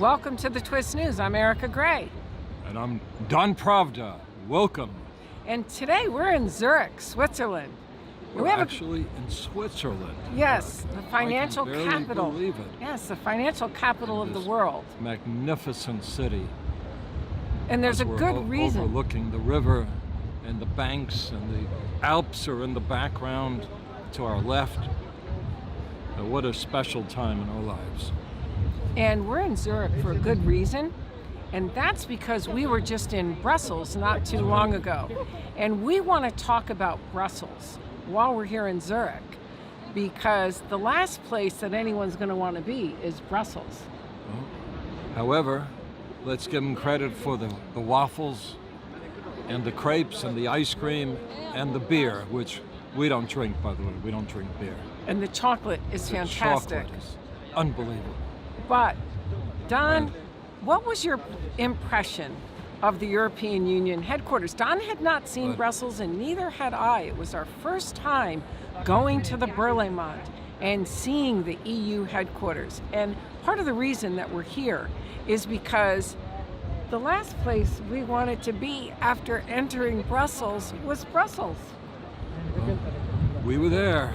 Welcome to the Twist News. I'm Erika Grey. And I'm Don Pravda. Welcome. And today we're in Zurich, Switzerland. We're actually in Switzerland. Yes, the financial I can capital. barely believe it. Yes, the financial capital of the world. Magnificent city. And there's a As we're good reason. Overlooking the river and the banks, and the Alps are in the background to our left. What a special time in our lives. And we're in Zurich for a good reason. And that's because we were just in Brussels not too long ago. And we want to talk about Brussels while we're here in Zurich, because the last place that anyone's going to want to be is Brussels. However, let's give them credit for the waffles and the crepes and the ice cream and the beer, which we don't drink, by the way. We don't drink beer. And the chocolate is fantastic. Chocolate is unbelievable. But, Don, what was your impression of the European Union headquarters? Don had not seen Brussels, and neither had I. It was our first time going to the Berlaymont and seeing the EU headquarters. And part of the reason that we're here is because the last place we wanted to be after entering Brussels was Brussels. Well, we were there,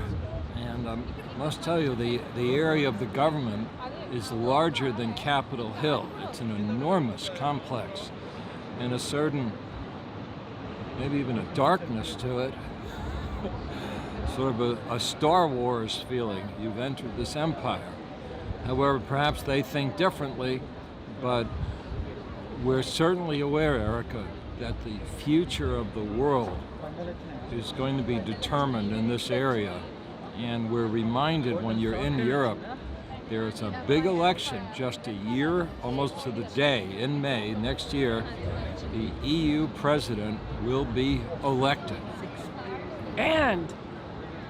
and I must tell you, the area of the government is larger than Capitol Hill. It's an enormous complex, and a certain, maybe even a darkness to it, sort of a Star Wars feeling. You've entered this empire. However, perhaps they think differently, but we're certainly aware, Erika, that the future of the world is going to be determined in this area. And we're reminded when you're in Europe, there's a big election just a year, almost to the day, in May next year. The EU president will be elected. And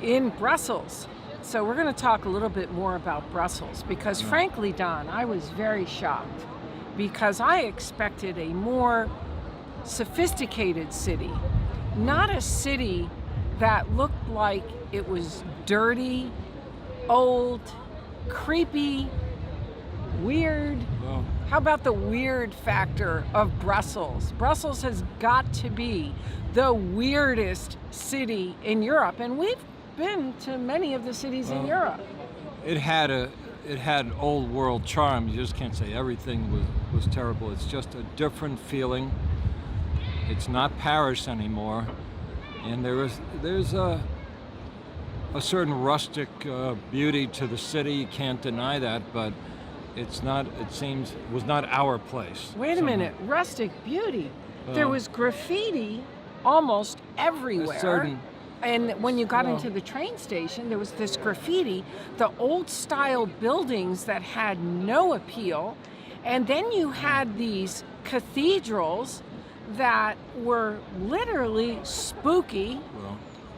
in Brussels. So we're going to talk a little bit more about Brussels, because frankly, Don, I was very shocked, because I expected a more sophisticated city, not a city that looked like it was dirty, old, creepy, weird. Well, how about the weird factor of Brussels? Brussels has got to be the weirdest city in Europe, and we've been to many of the cities in Europe. It had old world charm. You just can't say everything was terrible. It's just a different feeling. It's not Paris anymore, and there's a certain rustic beauty to the city. You can't deny that, but it's not. It seems was not our place. Wait a minute, rustic beauty. There was graffiti almost everywhere. And when you got into the train station, there was this graffiti, the old-style buildings that had no appeal, and then you had these cathedrals that were literally spooky,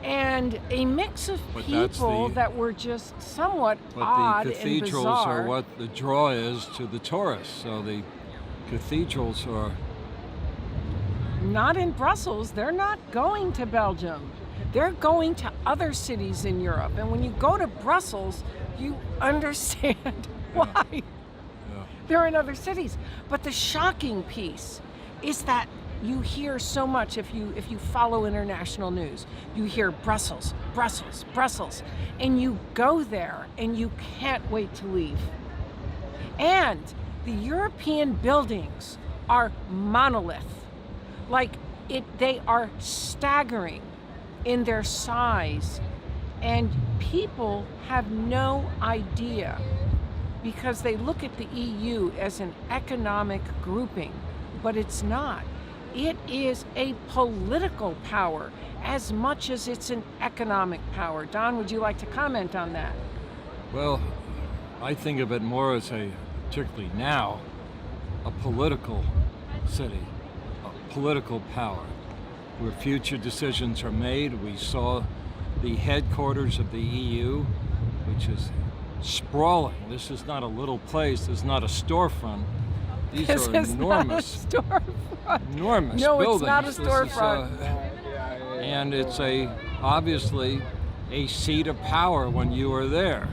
and a mix of people that were just somewhat odd and bizarre. But the cathedrals are what the draw is to the tourists, so the cathedrals are... Not in Brussels. They're not going to Belgium. They're going to other cities in Europe. And when you go to Brussels, you understand why they're in other cities. But the shocking piece is that you hear so much, if you follow international news, you hear Brussels, Brussels, Brussels, and you go there and you can't wait to leave. And the European buildings are monolith. They are staggering in their size, and people have no idea, because they look at the EU as an economic grouping, but it's not. It is a political power as much as it's an economic power. Don, would you like to comment on that? Well, I think of it more as particularly now, a political city, a political power, where future decisions are made. We saw the headquarters of the EU, which is sprawling. This is not a little place. This is not a storefront. These are enormous. Not a storefront. Enormous no, buildings. It's not a storefront. And it's obviously a seat of power when you are there.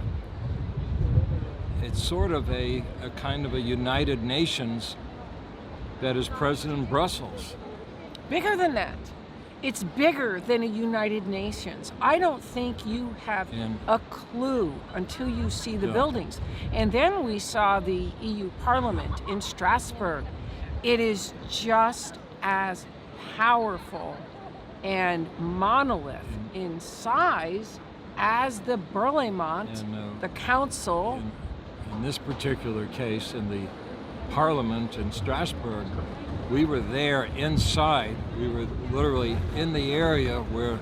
it's sort of a kind of a United Nations that is present in Brussels. Bigger than that. It's bigger than a United Nations. I don't think you have a clue until you see the buildings. And then we saw the EU Parliament in Strasbourg. It is just as powerful and monolith in size as the Parlement, the Council. In this particular case, in the Parliament in Strasbourg, we were there inside. We were literally in the area where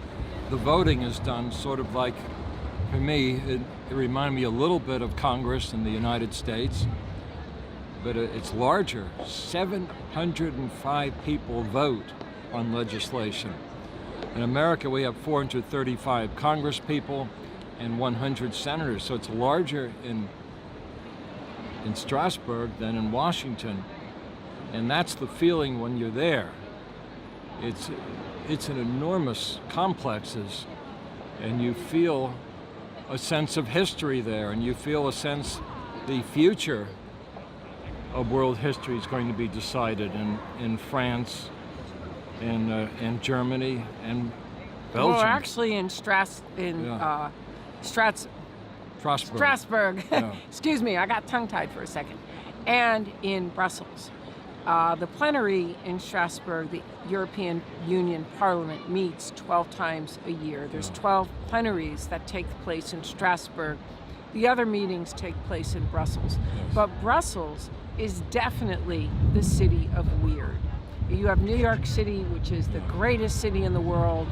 the voting is done, sort of like, for me, it reminded me a little bit of Congress in the United States, but it's larger. 705 people vote on legislation. In America, we have 435 Congress people and 100 senators, so it's larger in Strasbourg than in Washington. And that's the feeling when you're there. It's an enormous complexes, and you feel a sense of history there, and you feel a sense the future of world history is going to be decided in France, in Germany, and Belgium. Well, actually in Strasbourg. Yeah. Excuse me, I got tongue-tied for a second. And in Brussels. The plenary in Strasbourg, the European Union Parliament, meets 12 times a year. There's 12 plenaries that take place in Strasbourg. The other meetings take place in Brussels. Yes. But Brussels is definitely the city of weird. You have New York City, which is the greatest city in the world.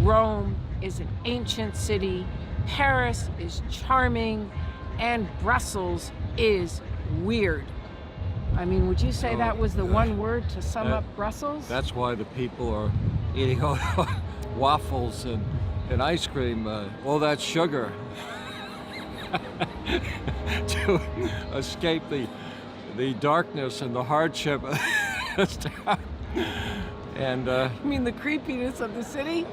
Rome is an ancient city. Paris is charming. And Brussels is weird. I mean, would you say that was the one word to sum up Brussels? That's why the people are eating waffles and ice cream, all that sugar, to escape the darkness and the hardship. And you mean the creepiness of the city?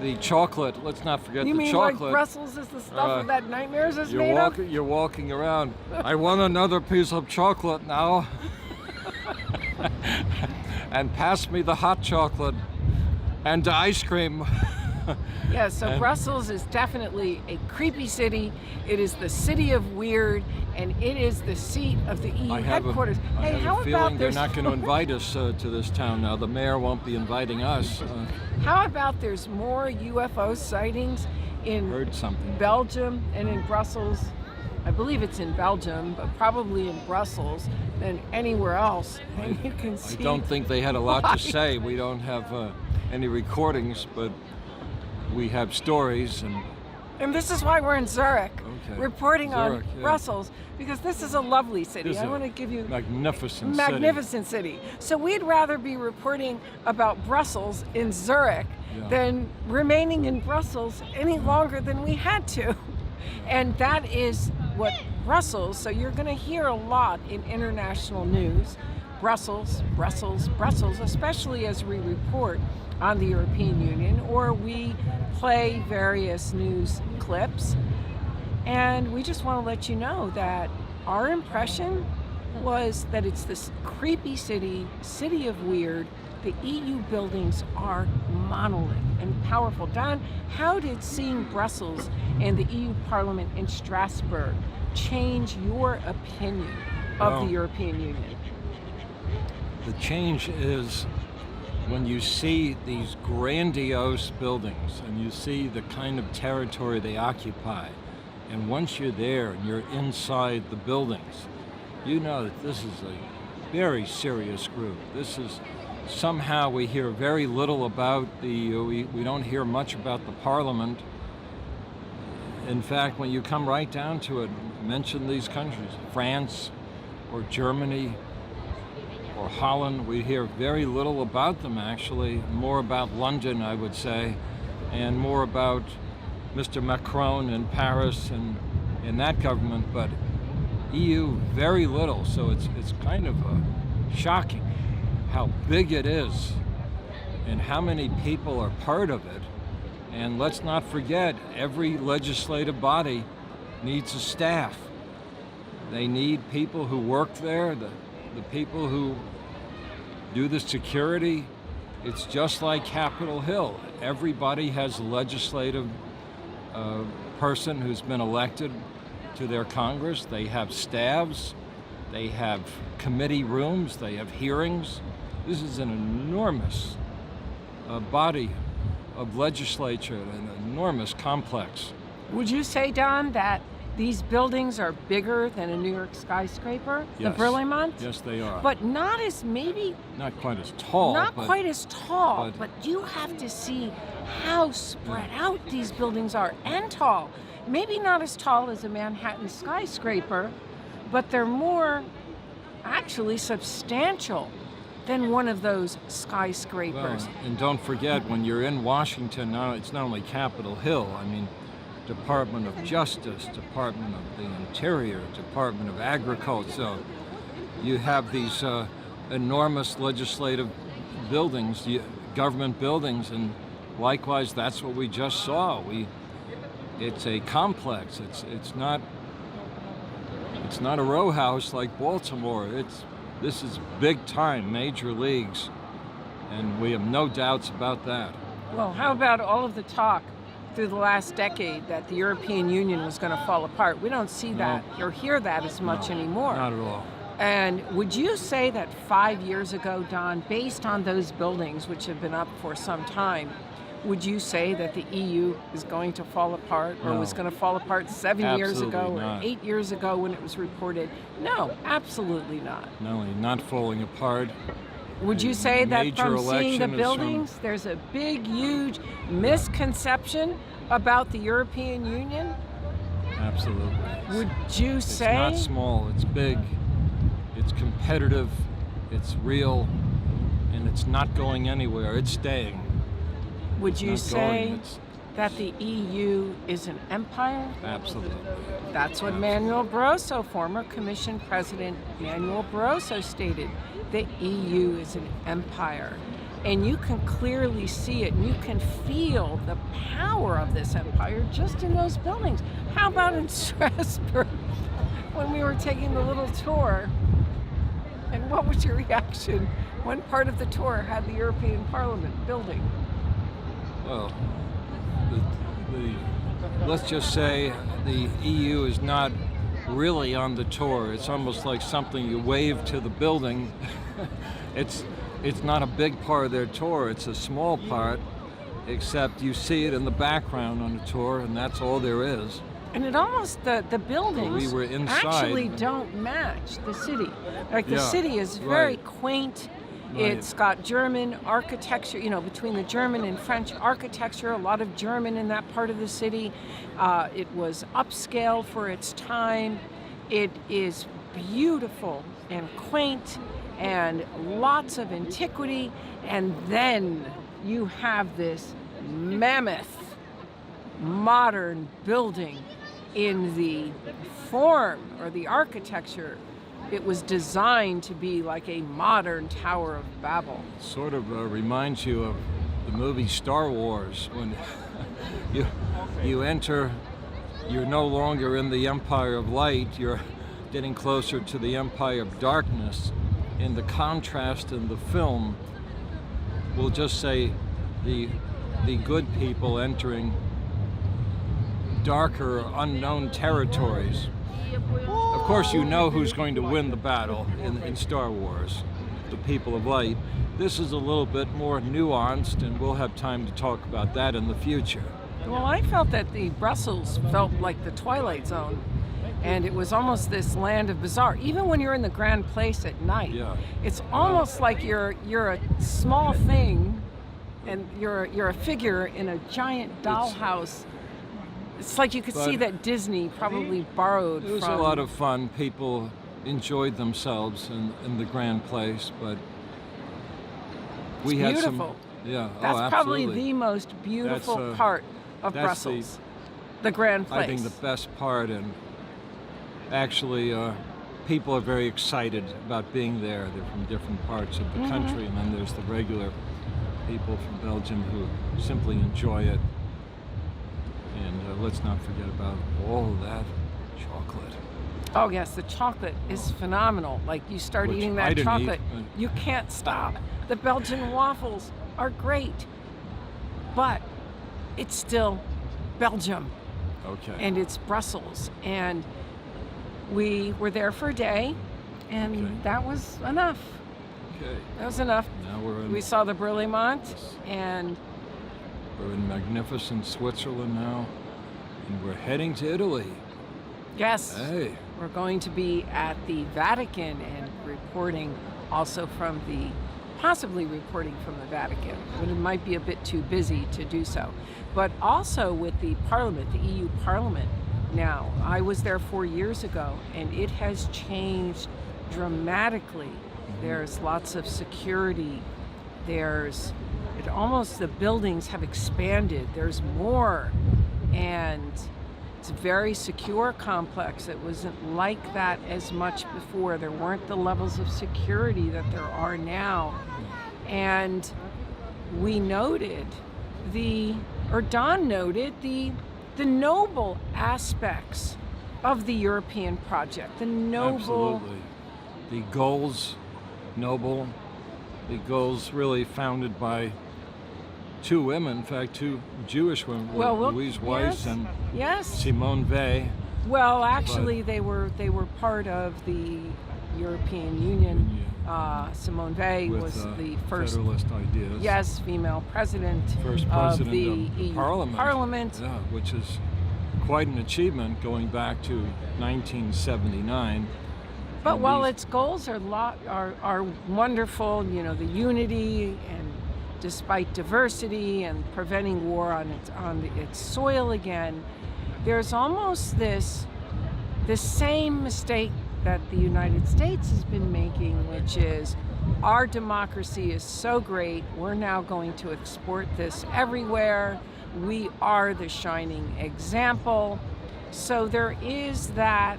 The chocolate. Let's not forget you the mean chocolate. Like Brussels is the stuff that nightmares is made of? You're walking around. I want another piece of chocolate now. And pass me the hot chocolate and ice cream. Yeah, so Brussels is definitely a creepy city. It is the city of weird, and it is the seat of the EU headquarters. I have a feeling they're not going to invite us to this town now. The mayor won't be inviting us. How about there's more UFO sightings in Belgium and in Brussels? I believe it's in Belgium, but probably in Brussels than anywhere else. And you can see. I don't think they had a lot to say. We don't have any recordings, but we have stories. And this is why we're in Zurich, reporting Zurich, on Brussels, because this is a lovely city. I want to give you magnificent city. So we'd rather be reporting about Brussels in Zurich than remaining in Brussels any longer than we had to. And that is what Brussels, so you're going to hear a lot in international news. Brussels, Brussels, Brussels, especially as we report on the European Union, or we play various news clips. And we just want to let you know that our impression was that it's this creepy city of weird. The EU buildings are monolith and powerful. Don, how did seeing Brussels and the EU Parliament in Strasbourg change your opinion of the European Union? The change is when you see these grandiose buildings and you see the kind of territory they occupy, and once you're there and you're inside the buildings, you know that this is a very serious group. This is somehow we hear very little about we don't hear much about the Parliament. In fact, when you come right down to it, mention these countries, France or Germany or Holland, we hear very little about them actually, more about London, I would say, and more about Mr. Macron in Paris and in that government, but EU, very little, so it's kind of shocking how big it is and how many people are part of it. And let's not forget, every legislative body needs a staff. They need people who work there, the people who do the security. It's just like Capitol Hill. Everybody has a legislative person who's been elected to their Congress. They have staffs, they have committee rooms, they have hearings. This is an enormous body of legislature, an enormous complex. Would you say, Don, that these buildings are bigger than a New York skyscraper, Yes. the Brillimont? Yes, they are. But not as maybe, not quite as tall. not quite as tall, but- but you have to see how spread out these buildings are and tall. Maybe not as tall as a Manhattan skyscraper, but they're more actually substantial than one of those skyscrapers. Well, and don't forget, when you're in Washington now, it's not only Capitol Hill. I mean, Department of Justice, Department of the Interior, Department of Agriculture. You have these enormous legislative buildings, government buildings, and likewise, that's what we just saw. It's a complex. It's not a row house like Baltimore. This is big time, major leagues, and we have no doubts about that. Well, how about all of the talk through the last decade that the European Union was going to fall apart? We don't see that or hear that as much anymore. Not at all. And would you say that 5 years ago, Don, based on those buildings, which have been up for some time, would you say that the EU is going to fall apart, or No. was going to fall apart 7 years ago Absolutely or not. 8 years ago when it was reported? No, absolutely not. Not only not falling apart. Would you say that Major from seeing the election is buildings, there's a big, huge misconception about the European Union? Absolutely. Would you It's say? not small, it's big, it's competitive, it's real, and it's not going anywhere. It's staying. Would you Not say going. It's that the EU is an empire? absolutely. That's what Manuel Barroso, former Commission President Manuel Barroso, stated. The EU is an empire. And you can clearly see it, and you can feel the power of this empire just in those buildings. How about in Strasbourg, when we were taking the little tour? And what was your reaction when part of the tour had the European Parliament building? Well, let's just say the EU is not really on the tour. It's almost like something you wave to the building. It's not a big part of their tour. It's a small part, except you see it in the background on the tour, and that's all there is. And it almost, the buildings We were inside. actually don't match the city. Like the Yeah, city is very right. quaint. Right. It's got German architecture, between the German and French architecture, a lot of German in that part of the city. It was upscale for its time. It is beautiful and quaint and lots of antiquity. And then you have this mammoth modern building in the form or the architecture. It was designed to be like a modern Tower of Babel. Sort of reminds you of the movie Star Wars, when you enter, you're no longer in the Empire of Light, you're getting closer to the Empire of Darkness. And the contrast in the film, we'll just say the good people entering darker, unknown territories. Of course, you know who's going to win the battle in Star Wars, the people of light. This is a little bit more nuanced, and we'll have time to talk about that in the future. Well, I felt that the Brussels felt like the Twilight Zone, and it was almost this land of bizarre. Even when you're in the Grand Place at night, Yeah. it's almost like you're a small thing, and you're a figure in a giant dollhouse. It's like you could see that Disney probably borrowed It was from. a lot of fun. People enjoyed themselves in the Grand Place, but we had beautiful. some. Yeah, That's oh, probably absolutely. the most beautiful That's, part of that's Brussels, the Grand Place. I think the best part, and actually, people are very excited about being there. They're from different parts of the country, and then there's the regular people from Belgium who simply enjoy it. And let's not forget about all of that chocolate. Oh yes, the chocolate is phenomenal. Like you start Which eating I that didn't chocolate, eat. you can't stop. The Belgian waffles are great, but it's still Belgium Okay. and it's Brussels. And we were there for a day, and Okay. that was enough. Okay. That was enough. Now We saw the Brillemont, Yes. and we're in magnificent Switzerland now, and we're heading to Italy. yes, Hey. we're going to be at the Vatican and reporting also from possibly reporting from the Vatican, but it might be a bit too busy to do so. But also with the Parliament, the EU Parliament now. I was there 4 years ago, and it has changed dramatically. There's lots of security. Almost the buildings have expanded. There's more, and it's a very secure complex. It wasn't like that as much before. There weren't the levels of security that there are now. And we noted Don noted the noble aspects of the European project. The noble. Absolutely. The goals, noble. The goals really founded by two women, in fact, two Jewish women, Louise Weiss and yes. Simone Weil. Well, actually, they were part of the European Union. Simone Weil With, was the first Federalist ideas. female president, First president of the EU Parliament. Yeah, which is quite an achievement going back to 1979. But And while these- its goals are wonderful, the unity and despite diversity and preventing war on its soil again, there's almost this same mistake that the United States has been making, which is our democracy is so great, we're now going to export this everywhere. We are the shining example. So there is that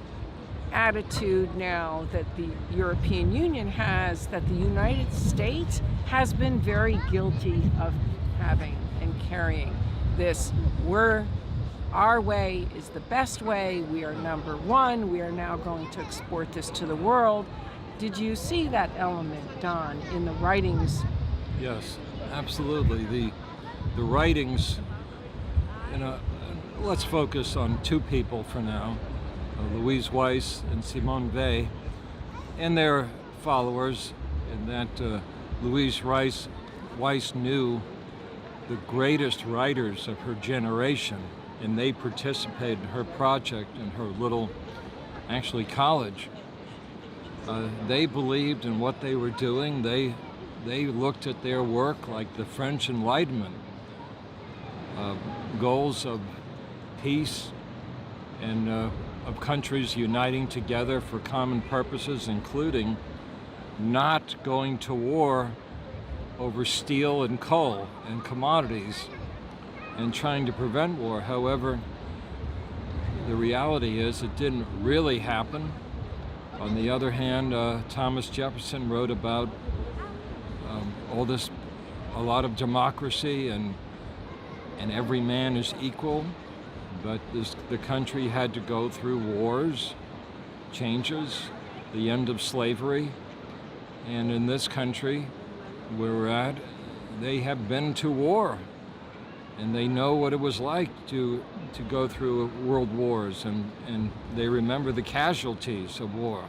attitude now that the European Union has, that the United States has been very guilty of having and carrying this. Our way is the best way. We are number one. We are now going to export this to the world. Did you see that element, Don, in the writings? Yes, absolutely. The writings, let's focus on two people for now, Louise Weiss and Simone Weil, and their followers, and that Louise Weiss knew the greatest writers of her generation, and they participated in her project in her little, actually college. They believed in what they were doing. They looked at their work like the French Enlightenment, goals of peace and of countries uniting together for common purposes, including not going to war over steel and coal and commodities, and trying to prevent war. However, the reality is it didn't really happen. On the other hand, Thomas Jefferson wrote about a lot of democracy and every man is equal, but the country had to go through wars, changes, the end of slavery, and in this country where we're at, they have been to war. And they know what it was like to go through world wars, and they remember the casualties of war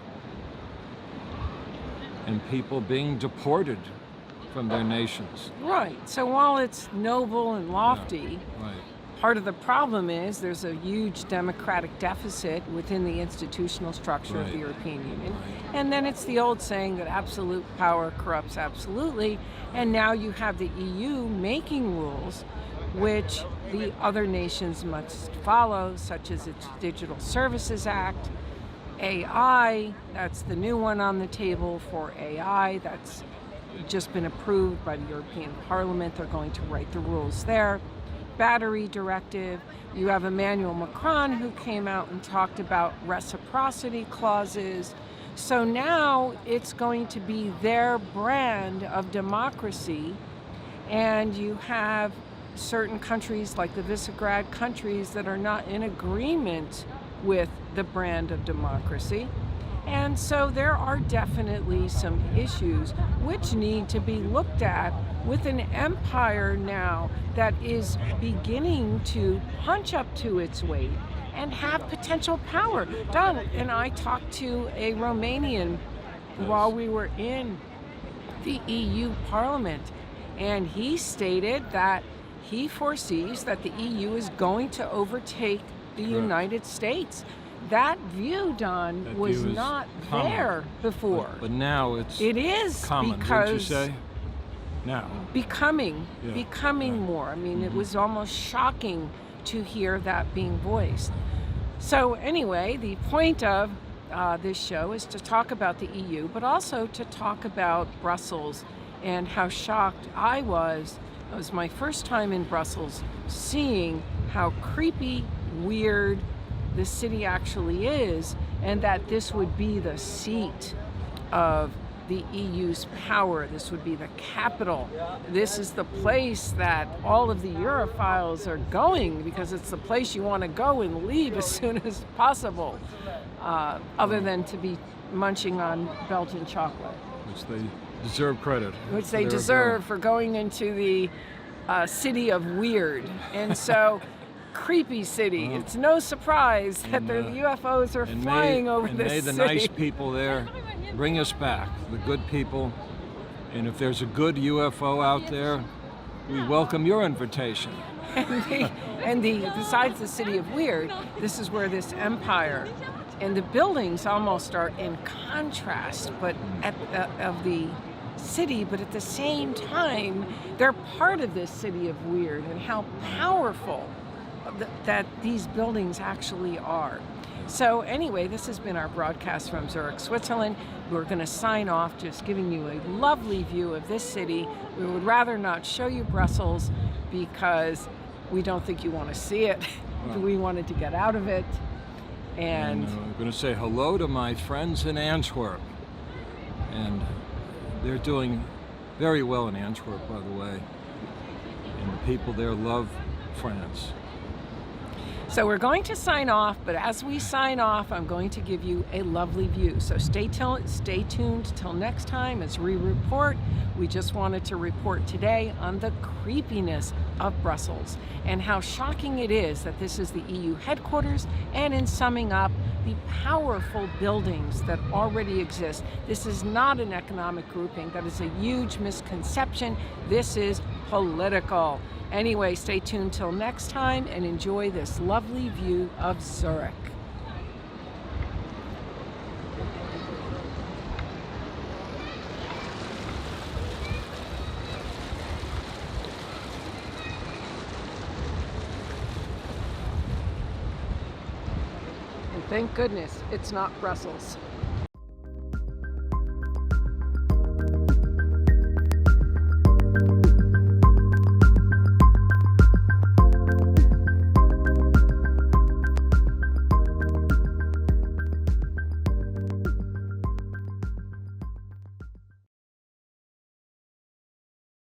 and people being deported from their nations. Right. So while it's noble and lofty, Right. part of the problem is there's a huge democratic deficit within the institutional structure of the Right. European Union. Right. And then it's the old saying that absolute power corrupts absolutely. And now you have the EU making rules which the other nations must follow, such as its Digital Services Act, AI, that's the new one on the table for AI, that's just been approved by the European Parliament. They're going to write the rules there. Battery directive. You have Emmanuel Macron, who came out and talked about reciprocity clauses. So now it's going to be their brand of democracy, and you have certain countries like the Visegrad countries that are not in agreement with the brand of democracy. And so there are definitely some issues which need to be looked at with an empire now that is beginning to punch up to its weight and have potential power. Don and I talked to a Romanian while we were in the EU Parliament, and he stated that he foresees that the EU is going to overtake the United States. That view, Don, That was view is not common. there before. But now it's It is common, because didn't you say? Now. becoming Yeah. more. I mean, it was almost shocking to hear that being voiced. So anyway, the point of this show is to talk about the EU, but also to talk about Brussels and how shocked I was. It was my first time in Brussels, seeing how creepy, weird the city actually is, and that this would be the seat of the EU's power. This would be the capital. This is the place that all of the Europhiles are going, because it's the place you want to go and leave as soon as possible, other than to be munching on Belgian chocolate. Which they deserve credit. Which they for their deserve for going into the city of weird. And so, creepy city. It's no surprise that the UFOs are flying over this may the city. nice people there bring us back, the good people. And if there's a good UFO out there, we welcome your invitation. Besides the city of weird, this is where this empire and the buildings almost are in contrast, but of the city, but at the same time, they're part of this city of weird, and how powerful that these buildings actually are. So anyway, this has been our broadcast from Zurich, Switzerland. We're going to sign off just giving you a lovely view of this city. We would rather not show you Brussels because we don't think you want to see it. We wanted to get out of it. And I'm going to say hello to my friends in Antwerp. And they're doing very well in Antwerp, by the way. And the people there love France. so we're going to sign off, but as we sign off, I'm going to give you a lovely view. So stay tuned till next time as we report. We just wanted to report today on the creepiness of Brussels and how shocking it is that this is the EU headquarters, and in summing up, the powerful buildings that already exist. This is not an economic grouping. That is a huge misconception. This is political. Anyway, stay tuned till next time and enjoy this lovely view of Zurich. And thank goodness it's not Brussels.